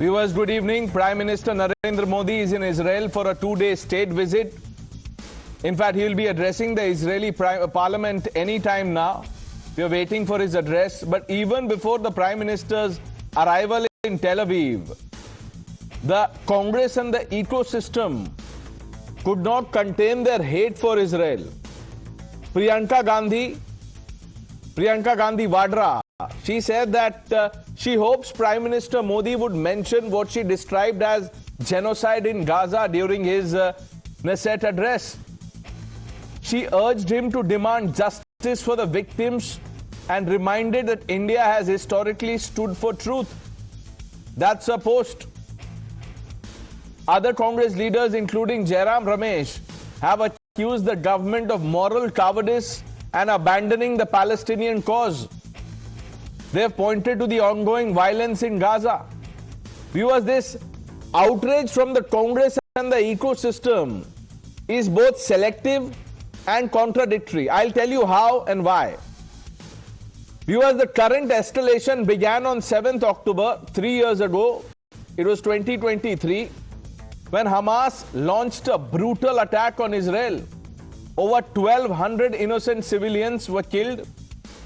Viewers, good evening. Prime Minister Narendra Modi is in Israel for a two-day state visit. In fact, he will be addressing the Israeli parliament any time now. We are waiting for his address. But even before the Prime Minister's arrival in Tel Aviv, the Congress and the ecosystem could not contain their hate for Israel. Priyanka Gandhi Vadra, she said that she hopes Prime Minister Modi would mention what she described as genocide in Gaza during his Knesset address. She urged him to demand justice for the victims and reminded that India has historically stood for truth. That's a post. Other Congress leaders, including Jairam Ramesh, have accused the government of moral cowardice and abandoning the Palestinian cause. They have pointed to the ongoing violence in Gaza. Viewers, this outrage from the Congress and the ecosystem is both selective and contradictory. I'll tell you how and why. Viewers, the current escalation began on 7th October, 3 years ago. It was 2023, when Hamas launched a brutal attack on Israel. Over 1,200 innocent civilians were killed.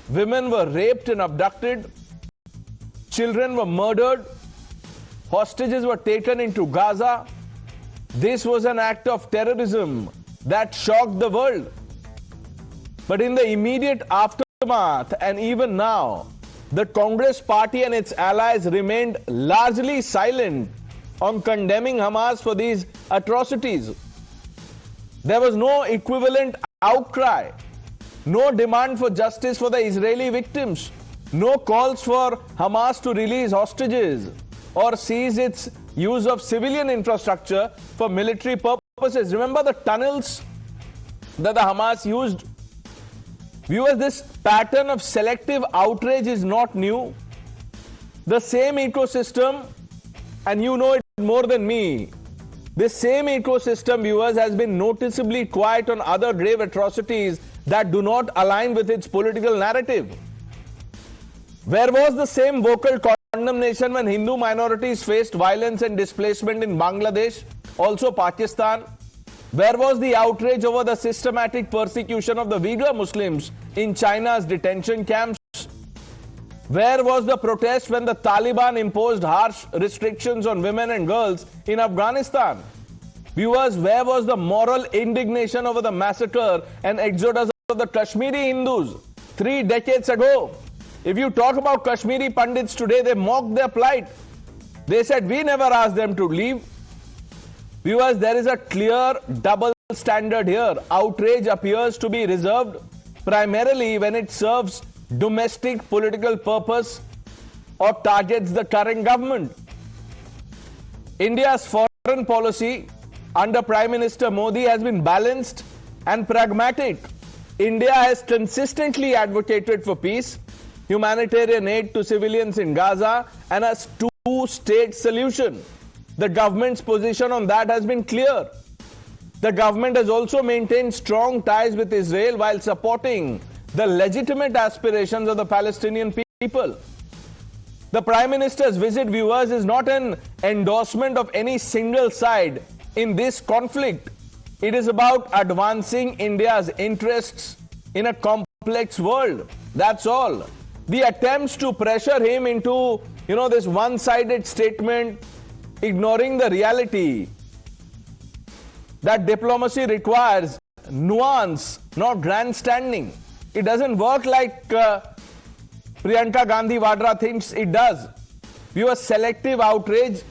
Women were raped and abducted. Children were murdered. Hostages were taken into Gaza. This was an act of terrorism that shocked the world. But in the immediate aftermath and even now, the Congress party and its allies remained largely silent on condemning Hamas for these atrocities. There was no equivalent outcry, no demand for justice for the Israeli victims, no calls for Hamas to release hostages or cease its use of civilian infrastructure for military purposes. Remember the tunnels that the Hamas used? Viewers, this pattern of selective outrage is not new. The same ecosystem, and you know it more than me, this same ecosystem, viewers, has been noticeably quiet on other grave atrocities that do not align with its political narrative. Where was the same vocal condemnation when Hindu minorities faced violence and displacement in Bangladesh, also Pakistan? Where was the outrage over the systematic persecution of the Uyghur Muslims in China's detention camps? Where was the protest when the Taliban imposed harsh restrictions on women and girls in Afghanistan? Viewers, where was the moral indignation over the massacre and exodus of the Kashmiri Hindus 3 decades ago? If you talk about Kashmiri Pandits today, they mock their plight. They said, we never asked them to leave. Viewers, there is a clear double standard here. Outrage appears to be reserved primarily when it serves domestic political purpose or targets the current government. India's foreign policy under Prime Minister Modi has been balanced and pragmatic. India has consistently advocated for peace, humanitarian aid to civilians in Gaza, and a two-state solution. The government's position on that has been clear. The government has also maintained strong ties with Israel while supporting the legitimate aspirations of the Palestinian people. The Prime Minister's visit, viewers, is not an endorsement of any single side in this conflict. It is about advancing India's interests in a complex world. That's all. The attempts to pressure him into, this one-sided statement, ignoring the reality that diplomacy requires nuance, not grandstanding. It doesn't work like Priyanka Gandhi Vadra thinks it does. Your selective outrage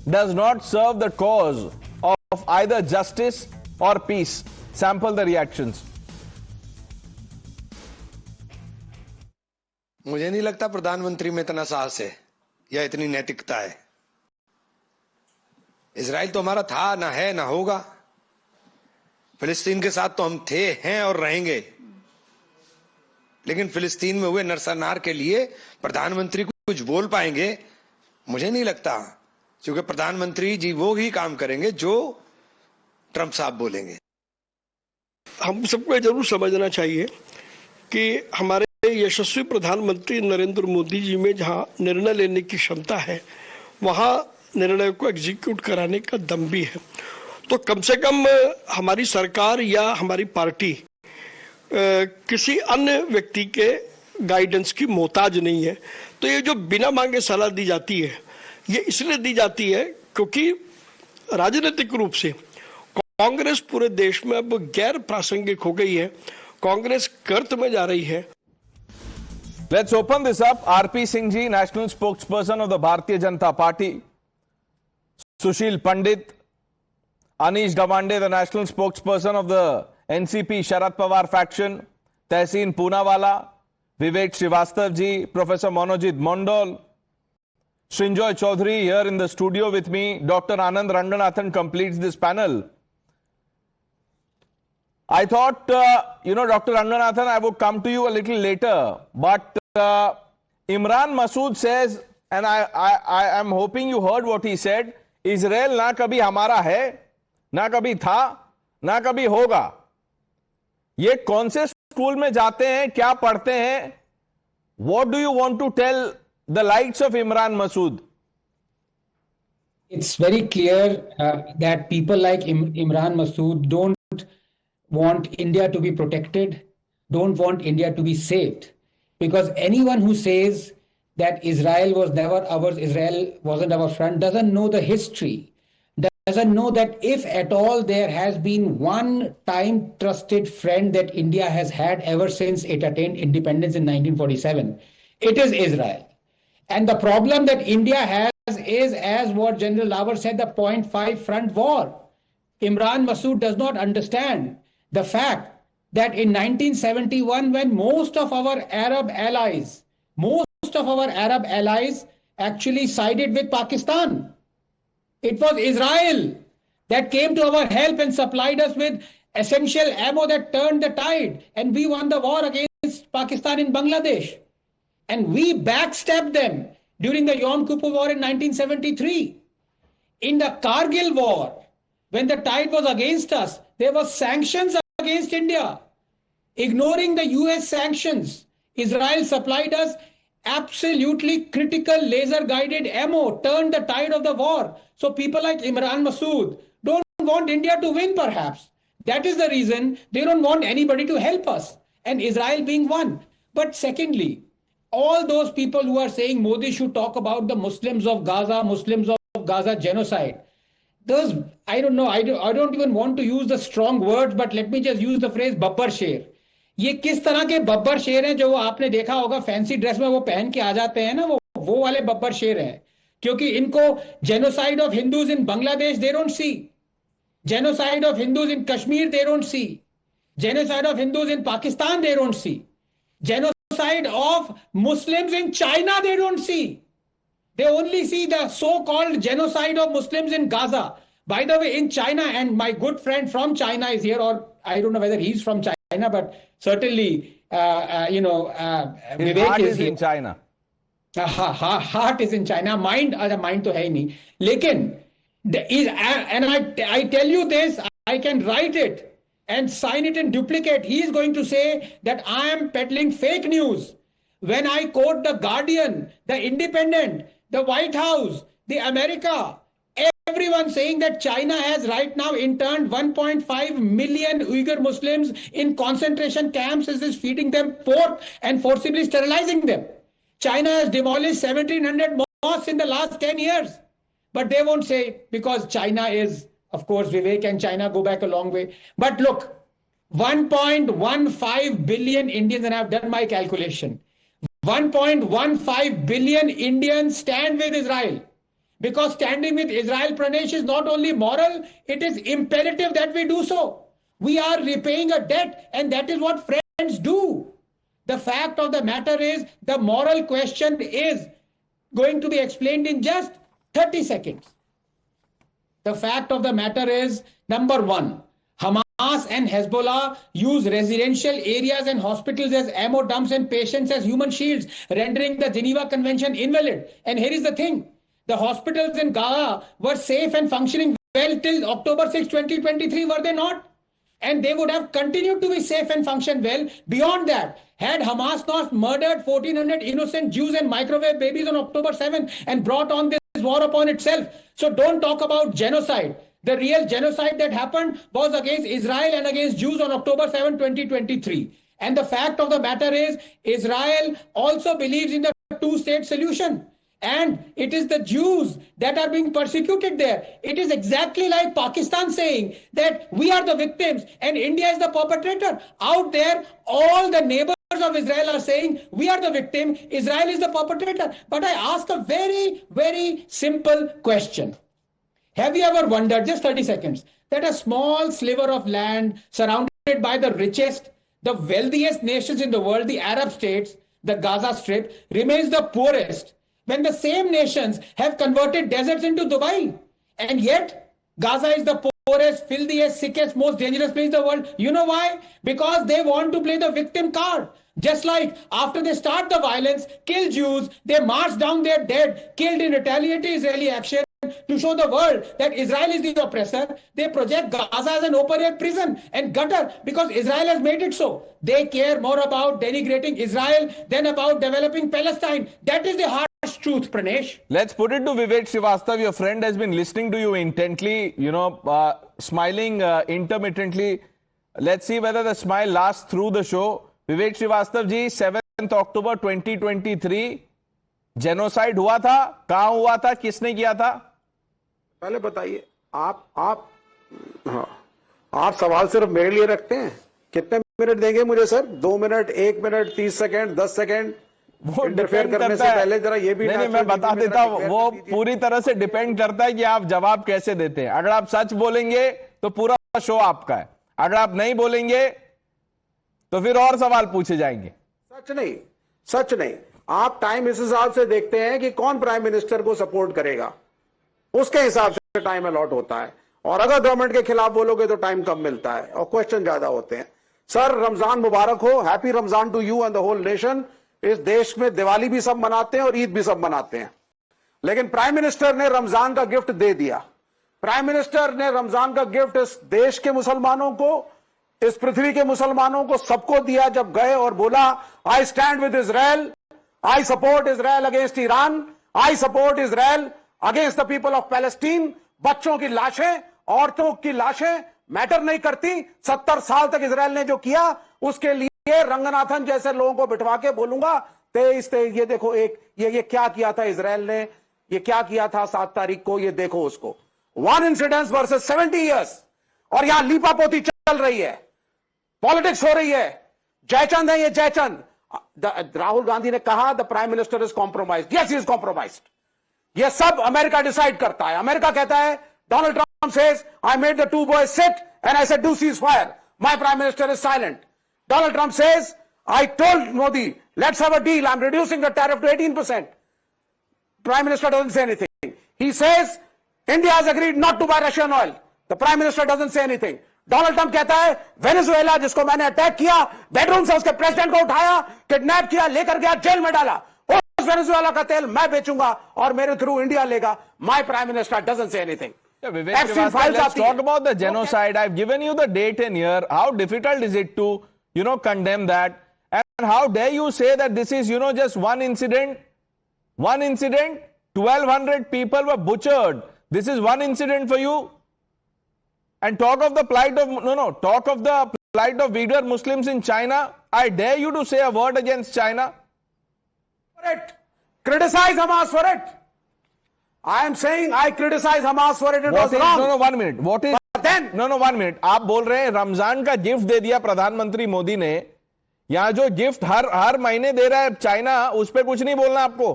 does not serve the cause of either justice or peace. Sample the reactions. मुझे नहीं लगता प्रधानमंत्री में इतना साहस है या इतनी नैतिकता है। इजराइल तो हमारा था, ना है, ना होगा। फिलिस्तीन के साथ तो हम थे, हैं और रहेंगे। लेकिन फिलिस्तीन में हुए नरसंहार के लिए प्रधानमंत्री कुछ बोल पाएंगे, मुझे नहीं लगता, क्योंकि प्रधानमंत्री जी वो ही काम करेंगे जो ट्रंप साहब बोलेंगे। हम सबको जरूर समझना चाहिए कि हमारे यशस्वी प्रधानमंत्री नरेंद्र मोदी जी में जहां निर्णय लेने की क्षमता है, वहां निर्णय को एग्जीक्यूट कराने का दम भी है। तो कम से कम हमारी सरकार या हमारी पार्टी किसी अन्य व्यक्ति के गाइडेंस की मोहताज नहीं है। तो ये जो बिना मांगे सलाह दी जाती है, ये इसलिए दी जाती है क्योंकि राजनीतिक रूप से कांग्रेस पूरे देश में अब गैर प्रासंगिक हो गई है। कांग्रेस कर्त में जा रही है। Let's open this up. RP Singh ji, national spokesperson of the Bharatiya Janata Party. Sushil Pandit. Anish Gawande, the national spokesperson of the NCP Sharad Pawar faction. Tehseen Poonawala. Vivek Srivastav ji. Professor Monojit Mondol. Srinjoy Chaudhary here in the studio with me. Dr. Anand Ranganathan completes this panel. I thought, Dr. Ranganathan, I would come to you a little later. But Imran Masood says, and I am hoping you heard what he said, Israel ना कभी हमारा है, ना कभी था, ना कभी होगा. ये कौन से स्कूल में जाते हैं, क्या पढ़ते हैं? What do you want to tell the likes of Imran Masood? It's very clear that people like Imran Masood don't want India to be protected, don't want India to be saved. Because anyone who says that Israel was never ours, Israel wasn't our friend, doesn't know the history, doesn't know that if at all there has been one time trusted friend that India has had ever since it attained independence in 1947, it is Israel. And the problem that India has is, as what General Lawar said, the 0.5 front war. Imran Masood does not understand the fact that in 1971, when most of our Arab allies actually sided with Pakistan, it was Israel that came to our help and supplied us with essential ammo that turned the tide, and we won the war against Pakistan in Bangladesh. And we backstabbed them during the Yom Kippur War in 1973. In the Kargil War, when the tide was against us, there were sanctions against India. Ignoring the US sanctions, Israel supplied us absolutely critical laser-guided ammo, turned the tide of the war. So people like Imran Masood don't want India to win, perhaps. That is the reason they don't want anybody to help us, and Israel being one. But secondly, all those people who are saying Modi should talk about the Muslims of Gaza genocide, those, I don't know, I don't even want to use the strong words, but let me just use the phrase babbar sher. ये किस तरह के बब्बर शेर हैं जो आपने देखा होगा फैंसी ड्रेस में वो पहन के आ जाते हैं ना, वो वाले बब्बर शेर हैं. क्योंकि इनको genocide of Hindus in Bangladesh they don't see, genocide of Hindus in Kashmir they don't see, genocide of Hindus in Pakistan they don't see, genocide of Muslims in China they don't see. They only see the so-called genocide of Muslims in Gaza. By the way, in China, and my good friend from China is here, or I don't know whether he's from China, but certainly, Vivek is here. In China. Heart is in China. Mind to hai nahi. Lekin, and I tell you this, I can write it and sign it in duplicate. He is going to say that I am peddling fake news when I quote the Guardian, the Independent, the White House, the America, everyone saying that China has right now interned 1.5 million Uyghur Muslims in concentration camps, is feeding them pork and forcibly sterilizing them. China has demolished 1,700 mosques in the last 10 years. But they won't say, because China is, of course, Vivek and China go back a long way. But look, 1.15 billion Indians, and I've done my calculation, 1.15 billion Indians stand with Israel. Because standing with Israel, Pranesh, is not only moral, it is imperative that we do so. We are repaying a debt, and that is what friends do. The fact of the matter is, the moral question is going to be explained in just 30 seconds. The fact of the matter is, number one, Hamas and Hezbollah use residential areas and hospitals as ammo dumps and patients as human shields, rendering the Geneva Convention invalid. And here is the thing. The hospitals in Gaza were safe and functioning well till October 6, 2023, were they not? And they would have continued to be safe and function well beyond that. Had Hamas not murdered 1,400 innocent Jews and microwave babies on October 7 and brought on this war upon itself. So don't talk about genocide. The real genocide that happened was against Israel and against Jews on October 7, 2023. And the fact of the matter is, Israel also believes in the two-state solution. And it is the Jews that are being persecuted there. It is exactly like Pakistan saying that we are the victims and India is the perpetrator. Out there, all the neighbors of Israel are saying we are the victim, Israel is the perpetrator. But I ask a very, very simple question. Have you ever wondered, just 30 seconds, that a small sliver of land surrounded by the richest, the wealthiest nations in the world, the Arab states, the Gaza Strip, remains the poorest, when the same nations have converted deserts into Dubai? And yet, Gaza is the poorest, filthiest, sickest, most dangerous place in the world. You know why? Because they want to play the victim card. Just like after they start the violence, kill Jews, they march down their dead, killed in retaliatory Israeli action, to show the world that Israel is the oppressor. They project Gaza as an open-air prison and gutter because Israel has made it so. They care more about denigrating Israel than about developing Palestine. That is the harsh truth, Pranesh. Let's put it to Vivek Srivastav. Your friend has been listening to you intently, smiling intermittently. Let's see whether the smile lasts through the show. Vivek Srivastav ji, 7th October 2023, genocide हुआ था, कहां हुआ था, किसने किया था? पहले बताइए। आप सवाल सिर्फ मेरे लिए रखते हैं। कितने मिनट देंगे मुझे sir? 2 minute, 1 minute, 30 second, 10 second? वो इंटरफेयर करने से पहले जरा ये भी नहीं, मैं बता देता हूं, वो पूरी तरह से डिपेंड करता है कि आप जवाब कैसे देते हैं। अगर आप सच बोलेंगे तो पूरा शो आपका है, अगर आप नहीं बोलेंगे तो फिर और सवाल पूछे जाएंगे। सच नहीं। आप टाइम इस हिसाब से देखते हैं कि कौन प्राइम मिनिस्टर को सपोर्ट करेगा, उसके हिसाब से टाइम अलॉट होता है। और अगर गवर्नमेंट के खिलाफ बोलोगे तो टाइम कम मिलता है और क्वेश्चन ज्यादा होते हैं। सर, रमजान मुबारक हो, happy Ramzan to you and the whole nation. इस देश में दिवाली भी सब मनाते हैं और ईद भी सब मनाते हैं, लेकिन प्राइम मिनिस्टर ने रमजान का गिफ्ट दे दिया। प्राइम मिनिस्टर ने रमजान का गिफ्ट इस देश के मुसलमानों को, इस पृथ्वी के मुसलमानों को, सबको दिया जब गए और बोला I stand with Israel, I support Israel against Iran, I support Israel against the people of Palestine. बच्चों की लाशें, औरतों की लाशें मैटर नहीं करती। 70 साल तक इजराइल ने जो किया उसके लिए रंगनाथन जैसे लोगों को बिठवा के बोलूंगा 23 ये देखो, ये क्या किया था इजराइल ने, ये क्या किया था 7 तारीख को, ये देखो उसको। 1 इंसिडेंस वर्सेस 70 इयर्स। और यहां लीपापोती चल रही है, पॉलिटिक्स हो रही है। जयचंद है ये, जयचंद। राहुल गांधी ने कहा the prime minister is compromised. Yes, he is compromised. ये सब अमेरिका डिसाइड करता है। अमेरिका कहता है, Donald Trump says I made the 2 boys sit and I said do cease fire, my prime minister is silent. Donald Trump says, I told Modi, let's have a deal. I'm reducing the tariff to 18%. Prime Minister doesn't say anything. He says, India has agreed not to buy Russian oil. The Prime Minister doesn't say anything. Donald Trump कहता है, Venezuela जिसको मैंने attack किया, bedroom से उसके president को उठाया, kidnap किया, लेकर गया, जेल में डाला, उस वेनेजुएला का तेल मैं बेचूंगा और मेरे थ्रू इंडिया लेगा। My Prime Minister doesn't say anything. Vivek Srivastav, let's talk about the genocide. I've given you the date and year. How difficult is it to condemn that? And how dare you say that this is, just one incident? 1,200 people were butchered. This is one incident for you? And talk of the plight of, Uyghur Muslims in China. I dare you to say a word against China. For it. Criticize Hamas for it. I am saying I criticize Hamas for it. It was wrong. No, 1 minute. What is... Then, no, 1 minute. आप बोल रहे हैं रमजान का gift दे दिया प्रधानमंत्री मोदी ने। यहां जो गिफ्ट हर महीने दे रहा है चाइना, उस पर कुछ नहीं बोलना आपको।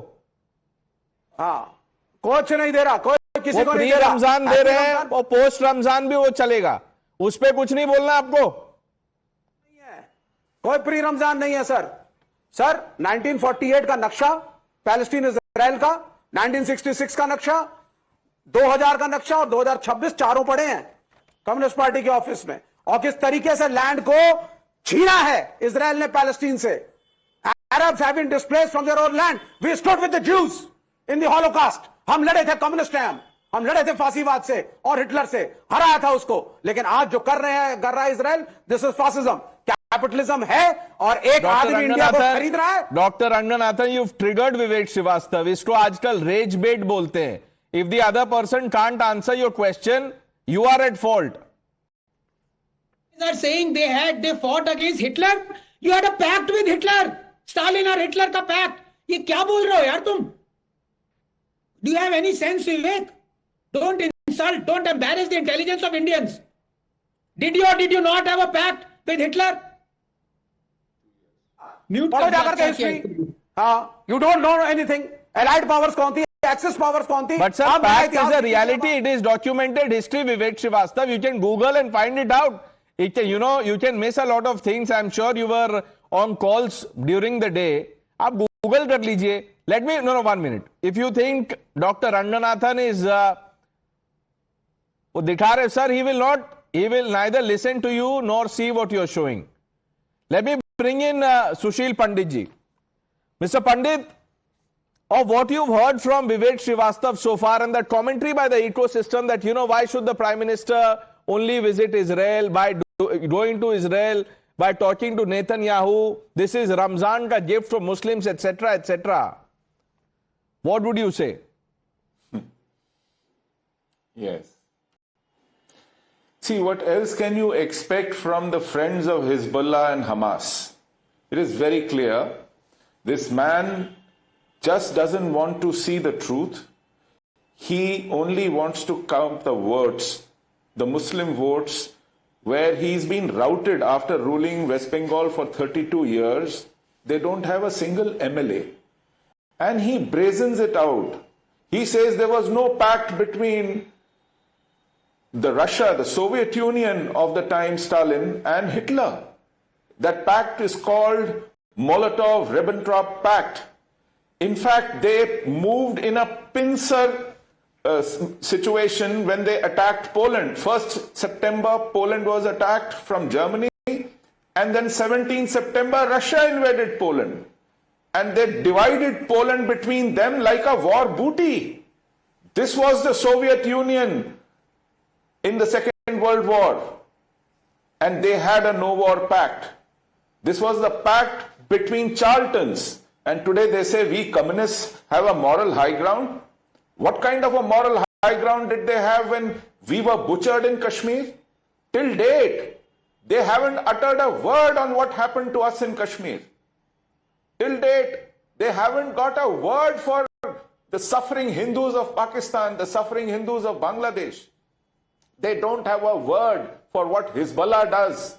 हाँ, कुछ नहीं दे रहा, कोई किसी को नहीं दे रहा। रमजान दे रहे हैं और पोस्ट रमजान भी वो चलेगा, उस पर कुछ नहीं बोलना आपको। नहीं है, कोई प्री रमजान नहीं है सर। 1948 का नक्शा पैलेस्टीन इजराइल का, 1966 का नक्शा, 2000 का नक्शा और 2026 चारों पड़े हैं कम्युनिस्ट पार्टी के ऑफिस में। और किस तरीके से लैंड को छीना है इजराइल ने पैलेस्टीन से। Arabs have been displaced from their own land. We stood with the Jews in the Holocaust. हम लड़े थे, कम्युनिस्ट हैं हम लड़े थे फांसीवाद से और हिटलर से, हराया था उसको। लेकिन आज जो कर रहा है Israel, this is fascism, capitalism है और एक आदमी इंडिया को खरीद रहा है। डॉक्टर रंगनाथन, you've triggered विवेक श्रीवास्तव। इसको आजकल रेज बेट बोलते हैं If the other person can't answer your question, you are at fault. Are saying they fought against Hitler. You had a pact with Hitler. Stalin or Hitler का pact. ये क्या बोल रहे हो यार तुम? Do you have any sense, Vivek? Don't insult, don't embarrass the intelligence of Indians. Did you or did you not have a pact with Hitler? Mute पढ़ो जाकर के हिस्ट्री. हाँ, you don't know anything. Allied powers कौन थी? Axis powers कौन थी? But sir, pact is a reality. It is documented history, Vivek Srivastava. You can Google and find it out. You can miss a lot of things. I'm sure you were on calls during the day. आप Google कर लीजिए. Let me, no, 1 minute. If you think Dr. Ranganathan is, वो दिखा रहे, sir, he will neither listen to you nor see what you're showing. Let me bring in Sushil Pandit ji. Mr. Pandit, of what you've heard from Vivek Srivastava so far and that commentary by the ecosystem that, why should the Prime Minister only visit Israel by going to Israel, by talking to Netanyahu, this is Ramzan ka gift for Muslims, etc., etc. What would you say? Yes. See, what else can you expect from the friends of Hezbollah and Hamas? It is very clear. This man just doesn't want to see the truth. He only wants to count the votes, the Muslim votes, where he's been routed after ruling West Bengal for 32 years. They don't have a single MLA. And he brazens it out. He says there was no pact between Russia, the Soviet Union of the time, Stalin, and Hitler. That pact is called Molotov-Ribbentrop Pact. In fact, they moved in a pincer situation when they attacked Poland. 1st September, Poland was attacked from Germany, and then 17th September, Russia invaded Poland. And they divided Poland between them like a war booty. This was the Soviet Union in the Second World War. And they had a no-war pact. This was the pact between Charltons. And today they say we communists have a moral high ground. What kind of a moral high ground did they have when we were butchered in Kashmir? Till date, they haven't uttered a word on what happened to us in Kashmir. Till date, they haven't got a word for the suffering Hindus of Pakistan, the suffering Hindus of Bangladesh. They don't have a word for what Hezbollah does,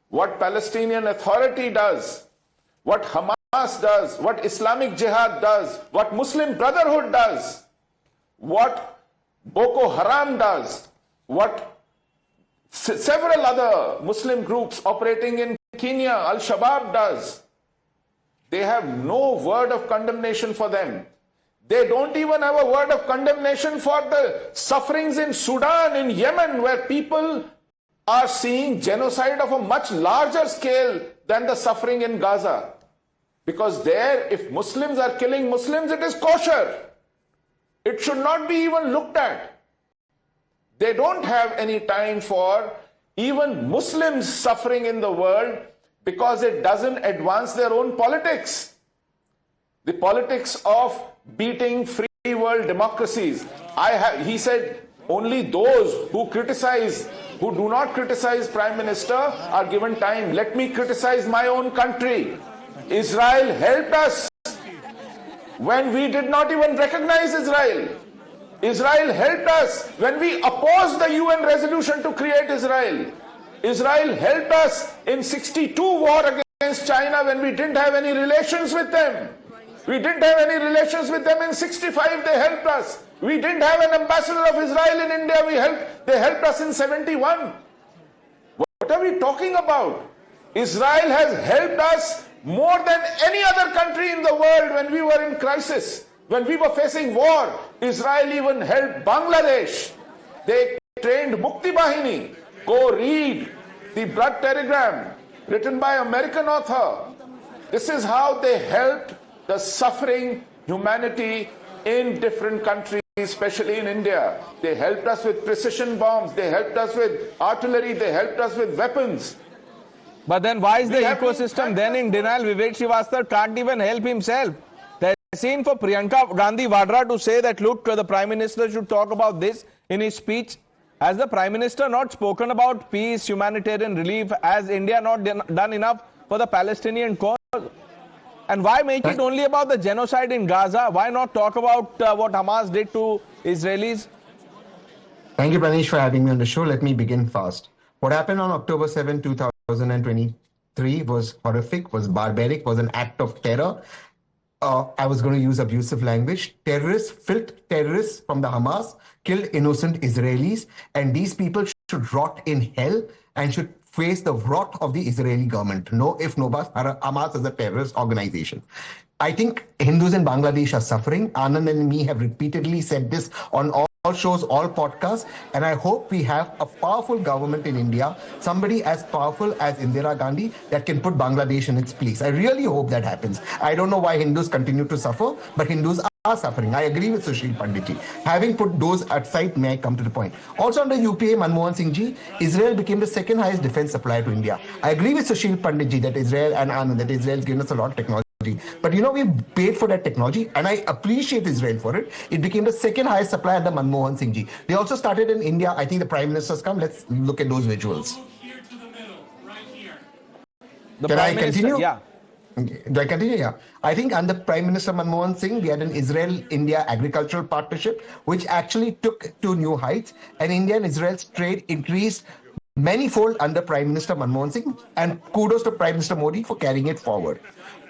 what Palestinian Authority does, what Hamas does, what Islamic Jihad does, what Muslim Brotherhood does, what Boko Haram does, what several other Muslim groups operating in Kenya, Al-Shabaab does. They have no word of condemnation for them. They don't even have a word of condemnation for the sufferings in Sudan, in Yemen, where people are seeing genocide of a much larger scale than the suffering in Gaza. Because there, if Muslims are killing Muslims, it is kosher. It should not be even looked at. They don't have any time for even Muslims suffering in the world because it doesn't advance their own politics. The politics of beating free world democracies. He said only those who do not criticize Prime Minister are given time. Let me criticize my own country. Israel helped us when we did not even recognize Israel. Israel helped us when we opposed the UN resolution to create Israel. Israel helped us in 62 war against China when we didn't have any relations with them. We didn't have any relations with them in 65, they helped us. We didn't have an ambassador of Israel in India, they helped us in 71. What are we talking about? Israel has helped us more than any other country in the world when we were in crisis. When we were facing war, Israel even helped Bangladesh. They trained Mukti Bahini. Go read the blood telegram written by American author. This is how they helped the suffering humanity in different countries, especially in India. They helped us with precision bombs, they helped us with artillery, they helped us with weapons. But then why is the ecosystem then in denial? Vivek Srivastava can't even help himself. Tehseen, for Priyanka Gandhi Vadra to say that, look, the Prime Minister should talk about this in his speech. Has the Prime Minister not spoken about peace, humanitarian relief? Has India not done enough for the Palestinian cause? And why make it only about the genocide in Gaza? Why not talk about what Hamas did to Israelis? Thank you, Pranesh, for having me on the show. Let me begin fast. What happened on October 7, 2023 was horrific, was barbaric, was an act of terror. I was going to use abusive language. Filth terrorists from the Hamas killed innocent Israelis, and these people should rot in hell and should face the wrath of the Israeli government. No if, no buts, Hamas is a terrorist organization. I think Hindus in Bangladesh are suffering. Anand and me have repeatedly said this on all shows, all podcasts, and I hope we have a powerful government in India, somebody as powerful as Indira Gandhi that can put Bangladesh in its place. I really hope that happens. I don't know why Hindus continue to suffer, but Hindus are suffering. I agree with Sushil Panditji. Having put those aside, may I come to the point. Also under UPA, Manmohan Singh ji, Israel became the second highest defense supplier to India. I agree with Sushil Panditji that Israel and Anand, that Israel has given us a lot of technology. But you know, we paid for that technology, and I appreciate Israel for it. It became the second highest supplier under Manmohan Singh ji. They also started in India. I think the Prime Minister's come. Let's look at those visuals. Can I continue? Yeah. Okay. Do I continue? Yeah. I think under Prime Minister Manmohan Singh, we had an Israel-India agricultural partnership, which actually took to new heights, and India and Israel's trade increased manyfold under Prime Minister Manmohan Singh, and kudos to Prime Minister Modi for carrying it forward.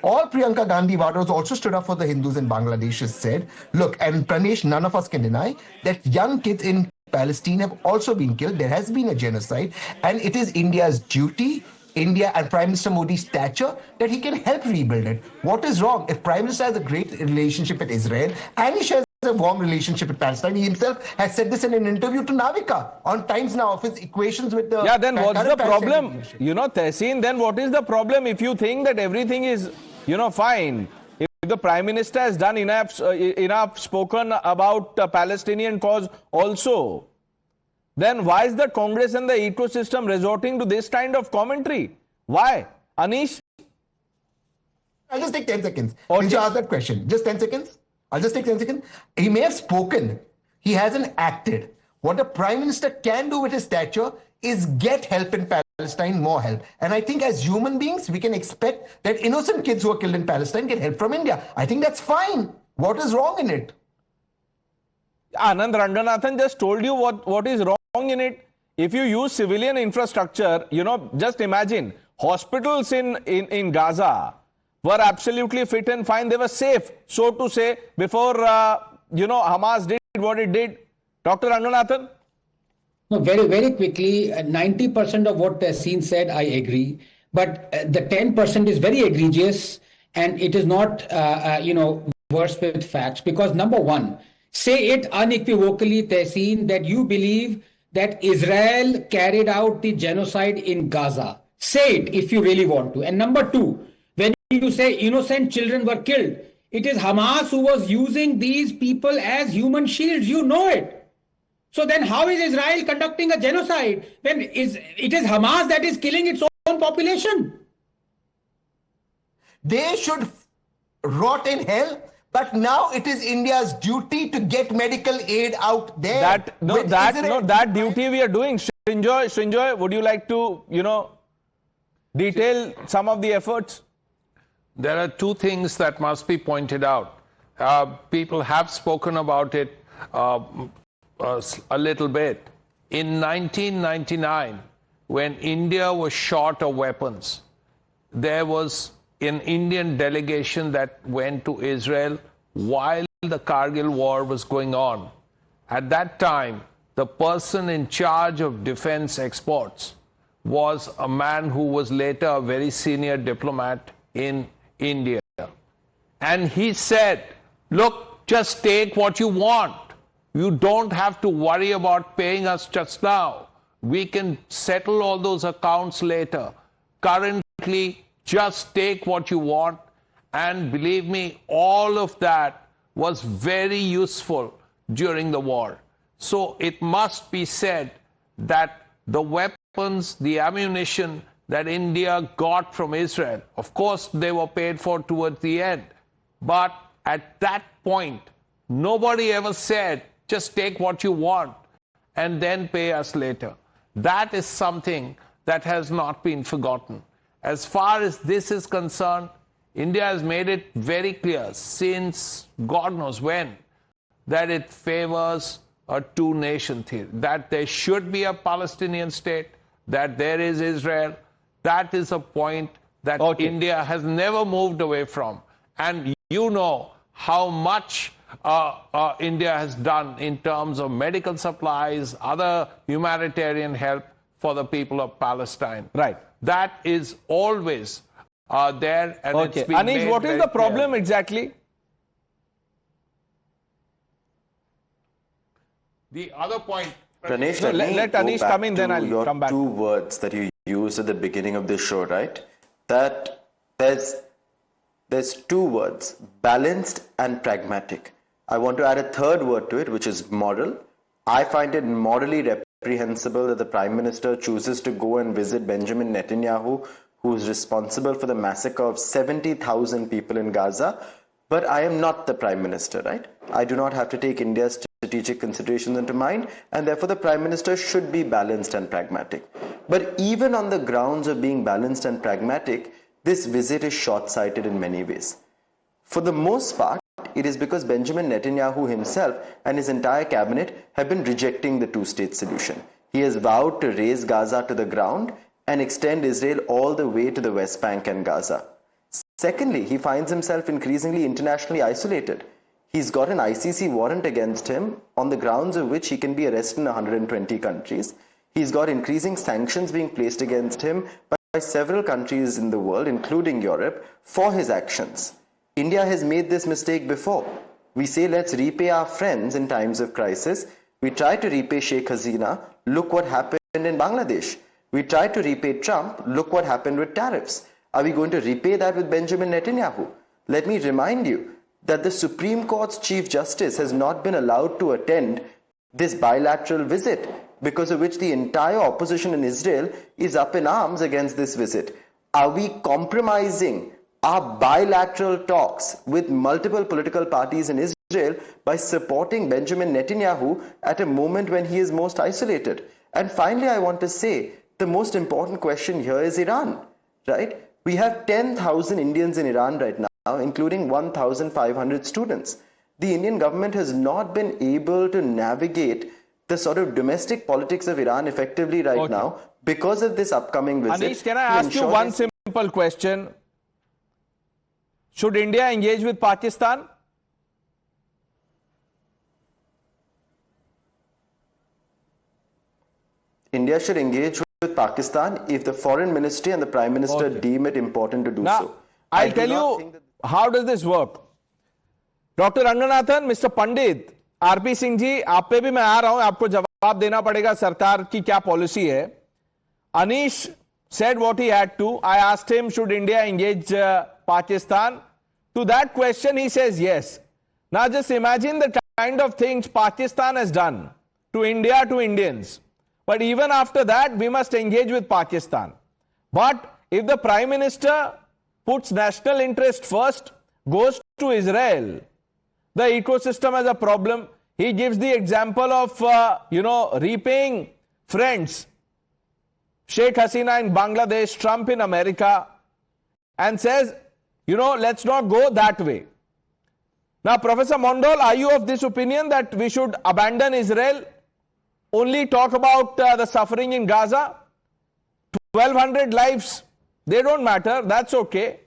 All Priyanka Gandhi Vadras also stood up for the Hindus in Bangladesh, said, look, and Pranesh, none of us can deny that young kids in Palestine have also been killed. There has been a genocide, and it is India's duty, India and Prime Minister Modi's stature, that he can help rebuild it. What is wrong? If Prime Minister has a great relationship with Israel and he shares a warm relationship with Palestine, he himself has said this in an interview to Navika on Times Now of his equations with the... Yeah, then what's the problem? You know, Tehseen, then what is the problem if you think that everything is, you know, fine? If the Prime Minister has done enough spoken about Palestinian cause also, then why is the Congress and the ecosystem resorting to this kind of commentary? Why? Anish? I'll just take 10 seconds. Since you asked that question, just 10 seconds. I'll just take 10 seconds. He may have spoken. He hasn't acted. What a Prime Minister can do with his stature is get help in Palestine, more help. And I think as human beings, we can expect that innocent kids who are killed in Palestine get help from India. I think that's fine. What is wrong in it? Anand Ranganathan just told you what is wrong in it. If you use civilian infrastructure, you know, just imagine hospitals in Gaza were absolutely fit and fine. They were safe, so to say, before, you know, Hamas did what it did. Dr. Ranganathan? No, very, very quickly, 90% of what Tehseen said, I agree. But the 10% is very egregious, and it is not, you know, versed with facts. Because number one, say it unequivocally, Tehseen, that you believe that Israel carried out the genocide in Gaza. Say it if you really want to. And number two, when you say innocent children were killed, it is Hamas who was using these people as human shields. You know it. So then how is Israel conducting a genocide when it is Hamas that is killing its own population? They should rot in hell, but now it is India's duty to get medical aid out there. That duty we are doing. Srinjoy, would you like to, you know, detail some of the efforts? There are two things that must be pointed out. People have spoken about it a little bit. In 1999, when India was short of weapons, there was an Indian delegation that went to Israel while the Kargil war was going on. At that time, the person in charge of defense exports was a man who was later a very senior diplomat in India. And he said, look, just take what you want. You don't have to worry about paying us just now. We can settle all those accounts later. Currently, just take what you want. And believe me, all of that was very useful during the war. So it must be said that the weapons, the ammunition that India got from Israel, of course, they were paid for towards the end. But At that point, nobody ever said, just take what you want and then pay us later. That is something that has not been forgotten. As far as this is concerned, India has made it very clear since God knows when that it favors a two-nation theory, that there should be a Palestinian state, that there is Israel. That is a point that India has never moved away from. And you know how much India has done in terms of medical supplies, other humanitarian help for the people of Palestine. Right. That is always there. And it's been Anish, made what is very the problem clear. exactly? The other point. Pranesh, No, let Anish come in, then I'll come back. Two words that you used at the beginning of the show, right? That there's two words, balanced and pragmatic. I want to add a third word to it, which is moral. I find it morally reprehensible that the Prime Minister chooses to go and visit Benjamin Netanyahu, who is responsible for the massacre of 70,000 people in Gaza. But I am not the Prime Minister, right? I do not have to take India's strategic considerations into mind, and therefore the Prime Minister should be balanced and pragmatic. But even on the grounds of being balanced and pragmatic, this visit is short-sighted in many ways. For the most part, it is because Benjamin Netanyahu himself and his entire cabinet have been rejecting the two-state solution. He has vowed to raze Gaza to the ground and extend Israel all the way to the West Bank and Gaza. Secondly, he finds himself increasingly internationally isolated. He's got an ICC warrant against him on the grounds of which he can be arrested in 120 countries. He's got increasing sanctions being placed against him by several countries in the world, including Europe, for his actions. India has made this mistake before. We say, let's repay our friends in times of crisis. We try to repay Sheikh Hasina. Look what happened in Bangladesh. We tried to repay Trump. Look what happened with tariffs. Are we going to repay that with Benjamin Netanyahu? Let me remind you that the Supreme Court's Chief Justice has not been allowed to attend this bilateral visit, because of which the entire opposition in Israel is up in arms against this visit. Are we compromising our bilateral talks with multiple political parties in Israel by supporting Benjamin Netanyahu at a moment when he is most isolated? And finally, I want to say, the most important question here is Iran, right? We have 10,000 Indians in Iran right now, including 1,500 students. The Indian government has not been able to navigate the sort of domestic politics of Iran effectively right now because of this upcoming visit. Anish, can I ask you one simple question? Should India engage with Pakistan? India should engage with Pakistan if the foreign ministry and the prime minister deem it important to do so. I'll tell you how does this work. Dr. Ranganathan, Mr. Pandit, RP Singh ji, आप पे भी मैं आ रहा हूं, आपको जवाब देना पड़ेगा सरकार की क्या पॉलिसी है. Anish said what he had to. I asked him, should India engage Pakistan? To that question, he says yes. Now just imagine the kind of things Pakistan has done to India, to Indians. But even after that, we must engage with Pakistan. But if the Prime Minister puts national interest first, goes to Israel, the ecosystem has a problem. He gives the example of, repaying friends. Sheikh Hasina in Bangladesh, Trump in America, and says, let's not go that way. Now, Professor Mondal, are you of this opinion that we should abandon Israel? Only talk about the suffering in Gaza? 1,200 lives, they don't matter, that's okay.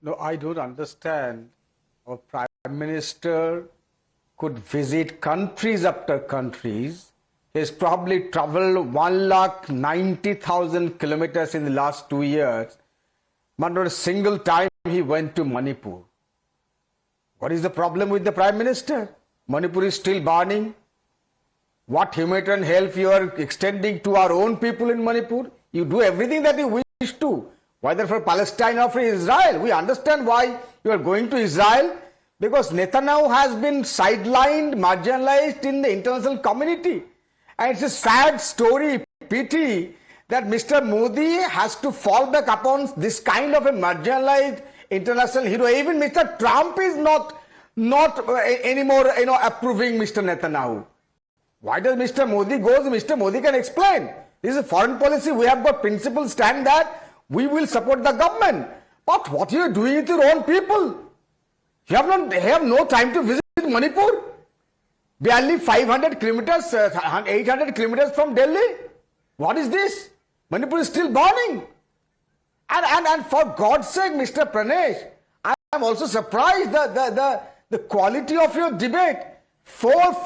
No, I don't understand. Our Prime Minister could visit countries after countries. He's probably traveled 190,000 kilometers in the last 2 years, but not a single time he went to Manipur. What is the problem with the Prime Minister? Manipur is still burning. What humanitarian help you are extending to our own people in Manipur? You do everything that you wish to, whether for Palestine or for Israel. We understand why you are going to Israel, because Netanyahu has been sidelined, marginalized in the international community. And it's a sad story, pity, that Mr. Modi has to fall back upon this kind of a marginalized international hero. Even Mr. Trump is not anymore, approving Mr. Netanyahu. Why does Mr. Modi go? Mr. Modi can explain. This is a foreign policy. We have got principles stand that we will support the government. But what you are doing with your own people? You have no time to visit Manipur. Barely 500 kilometers, 800 kilometers from Delhi. What is this? Manipur is still burning. And for God's sake, Mr. Pranesh, I am also surprised the quality of your debate. 5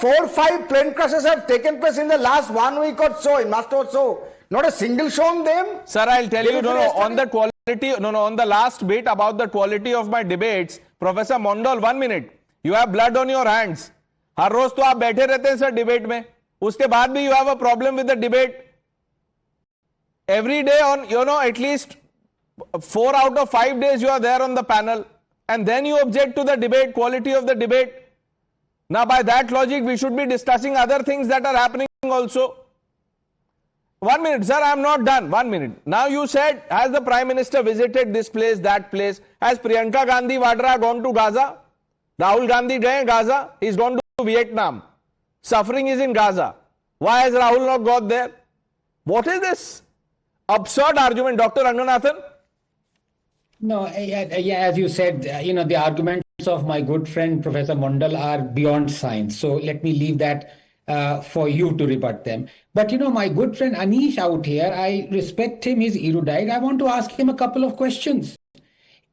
plane crashes have taken place in the last 1 week or so, in must or so. Not a single show on them. Sir, I'll tell you, on the quality, on the last bit about the quality of my debates, Professor Mondal, 1 minute. You have blood on your hands. हर रोज तो आप बैठे रहते हैं sir debate में, उसके बाद भी you have a problem with the debate. Every day on, at least 4 out of 5 days you are there on the panel, and then you object to the debate, quality of the debate. Now by that logic, we should be discussing other things that are happening also. 1 minute, sir, I am not done. 1 minute. Now you said, has the Prime Minister visited this place, that place? Has Priyanka Gandhi Vadra gone to Gaza? Rahul Gandhi gaye Gaza? He's gone to Vietnam. Suffering is in Gaza. Why has Rahul not got there? What is this absurd argument, Dr. Ranganathan? No, as you said, the arguments of my good friend Professor Mondal are beyond science. So let me leave that for you to rebut them. But my good friend Anish out here, I respect him, he's erudite. I want to ask him a couple of questions.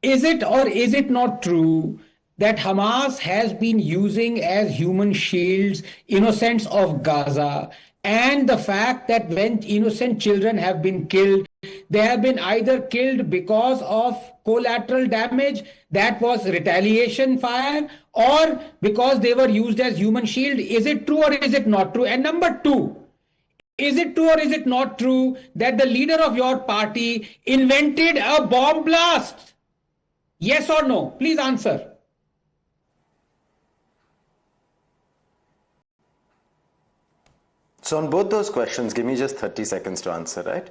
Is it or is it not true that Hamas has been using as human shields innocents of Gaza, and the fact that when innocent children have been killed, they have been either killed because of collateral damage, that was retaliation fire, or because they were used as human shield? Is it true or is it not true? And number two, is it true or is it not true that the leader of your party invented a bomb blast? Yes or no? Please answer. So on both those questions, give me just 30 seconds to answer, right?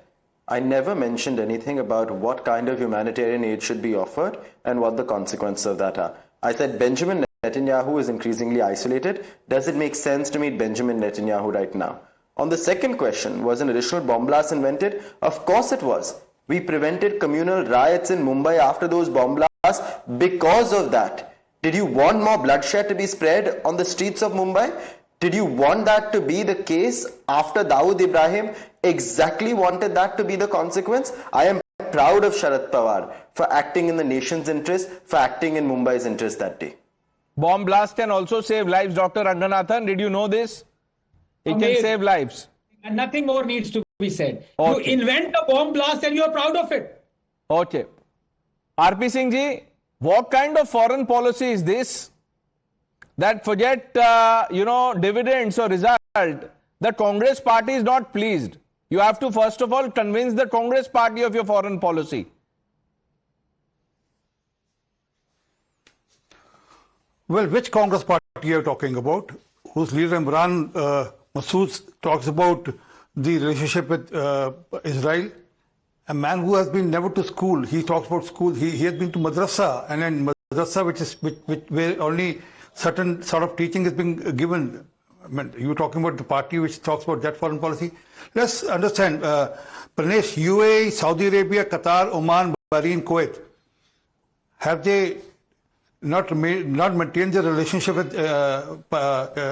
I never mentioned anything about what kind of humanitarian aid should be offered and what the consequences of that are. I said Benjamin Netanyahu is increasingly isolated. Does it make sense to meet Benjamin Netanyahu right now? On the second question, was an additional bomb blast invented? Of course it was. We prevented communal riots in Mumbai after those bomb blasts because of that. Did you want more bloodshed to be spread on the streets of Mumbai? Did you want that to be the case after Dawood Ibrahim exactly wanted that to be the consequence? I am proud of Sharad Pawar for acting in the nation's interest, for acting in Mumbai's interest that day. Bomb blast can also save lives, Dr. Ranganathan. Did you know this? It can save lives. And nothing more needs to be said. Okay. You invent a bomb blast and you are proud of it. Okay. RP Singh ji, what kind of foreign policy is this? That forget, dividends or result, the Congress party is not pleased. You have to first of all convince the Congress party of your foreign policy. Well, which Congress party are you talking about? Whose leader Imran Masood talks about the relationship with Israel? A man who has been never to school. He talks about school. He has been to madrasa, and then madrasa, where only certain sort of teaching is being given. I mean, you're talking about the party which talks about that foreign policy. Let's understand, Pranesh, UAE, Saudi Arabia, Qatar, Oman, Bahrain, Kuwait, have they not maintained their relationship with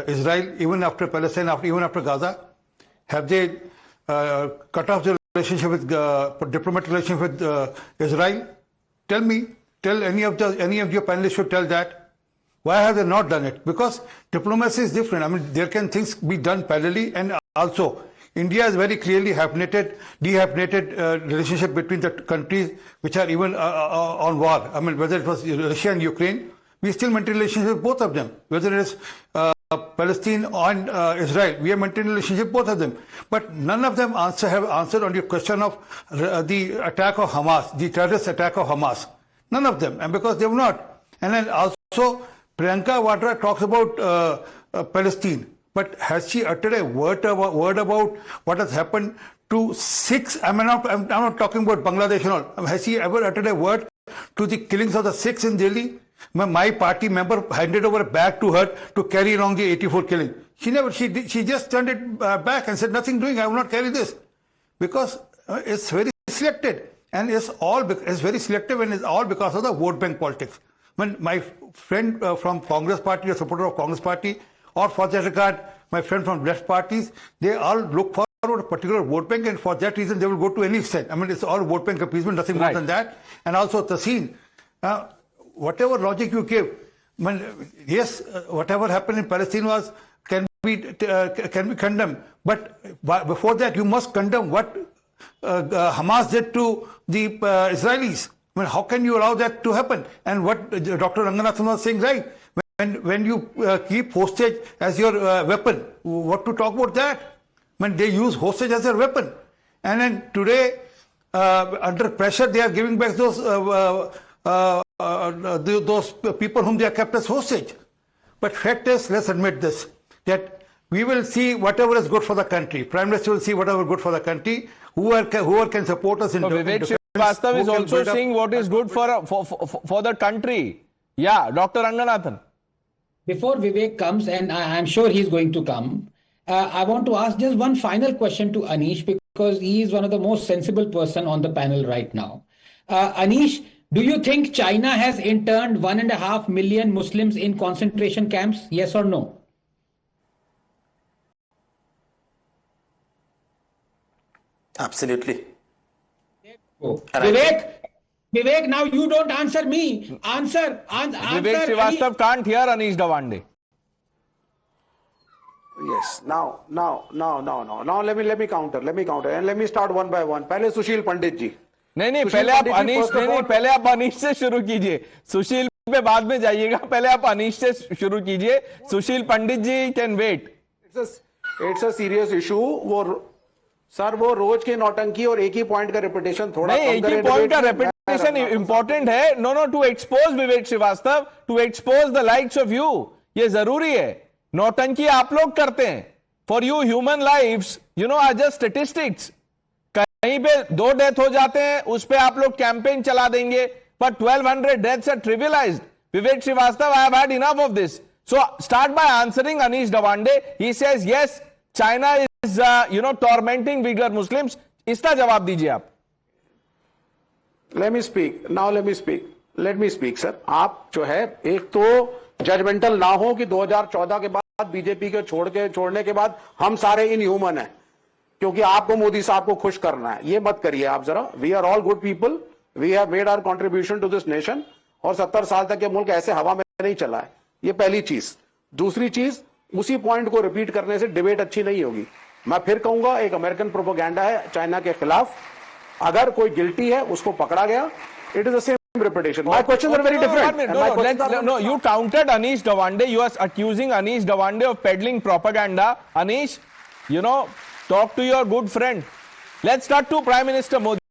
Israel even after Palestine, even after Gaza? Have they cut off their relationship with diplomatic relationship with Israel? Tell me, tell any of your panelists should tell that. Why have they not done it? Because diplomacy is different. I mean, there can things be done parallelly, and also India has very clearly dehyphenated relationship between the countries which are even on war. I mean, whether it was Russia and Ukraine, we still maintain relationship with both of them. Whether it is Palestine and Israel, we have maintained relationship with both of them. But none of them have answered on your question of the attack of Hamas, the terrorist attack of Hamas. None of them, and because they have not. And then also, Priyanka Vadra talks about Palestine, but has she uttered a word about what has happened to Sikhs? I'm not talking about Bangladesh and all. Has he ever uttered a word to the killings of the Sikhs in Delhi? My party member handed over a bag to her to carry along the 84 killing. She just turned it back and said, nothing doing, I will not carry this. Because it's very selected, and it's very selective, and it's all because of the vote bank politics. When my friend from Congress party, a supporter of Congress party, or for that regard, my friend from left parties, they all look for a particular vote bank, and for that reason they will go to any extent. I mean, it's all vote bank appeasement, nothing more than that. And also Taseen, whatever logic you give, yes, whatever happened in Palestine can be condemned. But before that, you must condemn what Hamas did to the Israelis. I mean, how can you allow that to happen? And what Dr. Ranganathan was saying, right? When you keep hostage as your weapon, what to talk about that? When they use hostage as their weapon. And then today, under pressure, they are giving back those people whom they are kept as hostage. But fact is, let's admit this, that we will see whatever is good for the country. Prime Minister will see whatever is good for the country. Whoever can support us in Vivek Srivastava is also seeing what is good for the country. Yeah, Dr. Ranganathan. Before Vivek comes, and I'm sure he's going to come, I want to ask just one final question to Anish, because he is one of the most sensible person on the panel right now. Anish, do you think China has interned 1.5 million Muslims in concentration camps? Yes or no? Absolutely. Vivek, now you don't answer me. Answer. Vivek Srivastava can't hear Anish Davande. Yes. Now, let me counter. And let me start one by one. पहले सुशील पंडित जी. नहीं, पहले आप अनीश से शुरू कीजिए. सुशील पे बाद में जाइएगा. पहले आप अनीश से शुरू कीजिए. सुशील पंडित जी can wait. It's a serious issue. Sir वो रोज की नौटंकी और एक ही पॉइंट का रिपीटेशन थोड़ा नहीं, एक ही पॉइंट का रिपीटेशन इंपॉर्टेंट है. No to expose Vivek Srivastava, to expose the likes of you, ये जरूरी है. नौटंकी आप लोग करते हैं. For you human lifes are just statistics. कहीं पे 2 डेथ हो जाते हैं, उस पे आप लोग कैंपेन चला देंगे, पर 1200 deaths are trivialised. Vivek Srivastava, I have had enough of this. So start by answering Anish Dawande. He says yes, China is tormenting Uyghur Muslims. इसका जवाब दीजिए आप. Let me speak, sir. आप जो है, एक तो जजमेंटल ना हो कि 2014 के बाद बीजेपी के छोड़ने के बाद हम सारे इनह्यूमन हैं, क्योंकि आपको मोदी साहब को खुश करना है. ये मत करिए आप जरा. We are all good people. We have made our contribution to this nation. और 70 साल तक ये मुल्क ऐसे हवा में नहीं चला है. ये पहली चीज. दूसरी चीज, उसी पॉइंट को रिपीट करने से डिबेट अच्छी नहीं होगी. मैं फिर कहूंगा, एक अमेरिकन प्रोपेगेंडा है चाइना के खिलाफ. अगर कोई गिल्टी है, उसको पकड़ा गया. It is the same repetition. My questions are very different. No, you countered Anish Davande. You are accusing Anish Davande of peddling propaganda. Anish, talk to your good friend. Let's start to Prime Minister Modi.